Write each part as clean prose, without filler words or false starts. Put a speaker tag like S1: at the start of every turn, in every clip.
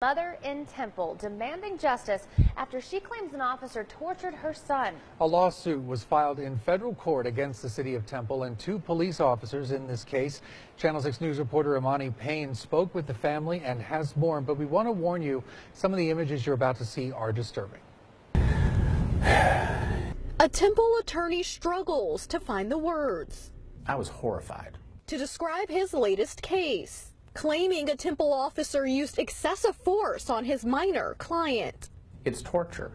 S1: Mother in Temple demanding justice after she claims an officer tortured her son.
S2: A lawsuit was filed in federal court against the city of Temple and two police officers in this case. Channel 6 News reporter Imani Payne spoke with the family and has more, but we want to warn you, some of the images you're about to see are disturbing.
S3: A Temple attorney struggles to find the words.
S4: I was horrified
S3: To describe his latest case, claiming a Temple officer used excessive force on his minor client.
S4: It's torture.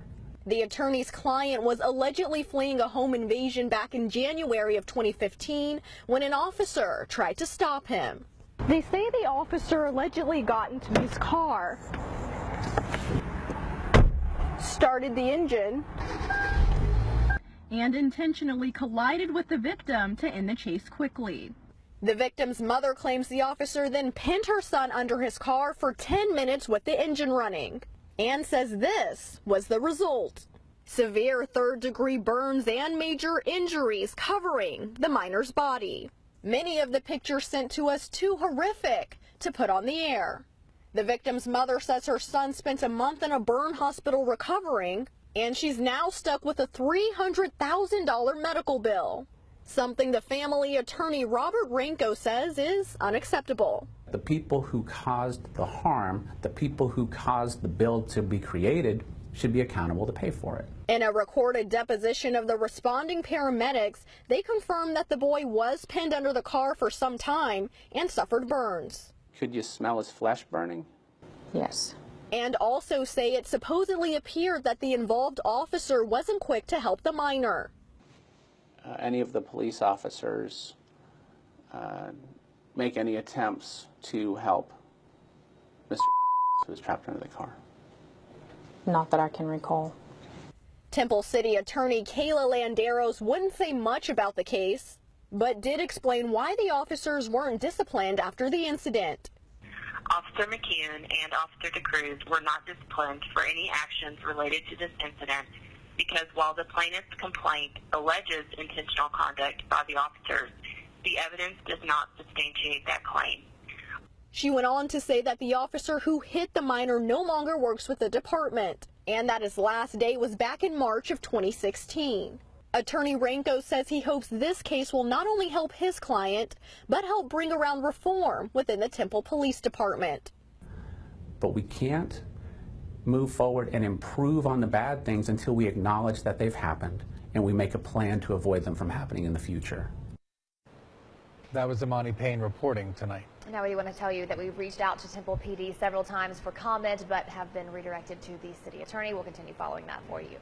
S3: The attorney's client was allegedly fleeing a home invasion back in January of 2015 when an officer tried to stop him. They say the officer allegedly got into his car, started the engine, and intentionally collided with the victim to end the chase quickly. The victim's mother claims the officer then pinned her son under his car for 10 minutes with the engine running and says this was the result. Severe third-degree burns and major injuries covering the minor's body. Many of the pictures sent to us too horrific to put on the air. The victim's mother says her son spent a month in a burn hospital recovering, and she's now stuck with a $300,000 medical bill. Something the family attorney Robert Ranko says is unacceptable.
S4: The people who caused the harm, the people who caused the bill to be created, should be accountable to pay for it.
S3: In a recorded deposition of the responding paramedics, they confirmed that the boy was pinned under the car for some time and suffered burns.
S5: Could you smell his flesh burning?
S6: Yes.
S3: And also say it supposedly appeared that the involved officer wasn't quick to help the minor.
S5: Any of the police officers make any attempts to help Mr. who was trapped under the car?
S6: Not that I can recall.
S3: Temple City Attorney Kayla Landeros wouldn't say much about the case, but did explain why the officers weren't disciplined after the incident.
S7: Officer McCune and Officer DeCruz were not disciplined for any actions related to this incident because while the plaintiff's complaint alleges intentional conduct by the officers, the evidence does not substantiate that claim.
S3: She went on to say that the officer who hit the minor no longer works with the department and that his last day was back in March of 2016. Attorney Ranko says he hopes this case will not only help his client, but help bring around reform within the Temple Police Department.
S4: But we can't move forward and improve on the bad things until we acknowledge that they've happened and we make a plan to avoid them from happening in the future.
S2: That was Imani Payne reporting tonight.
S1: Now we want to tell you that we've reached out to Temple PD several times for comment, but have been redirected to the city attorney. We'll continue following that for you.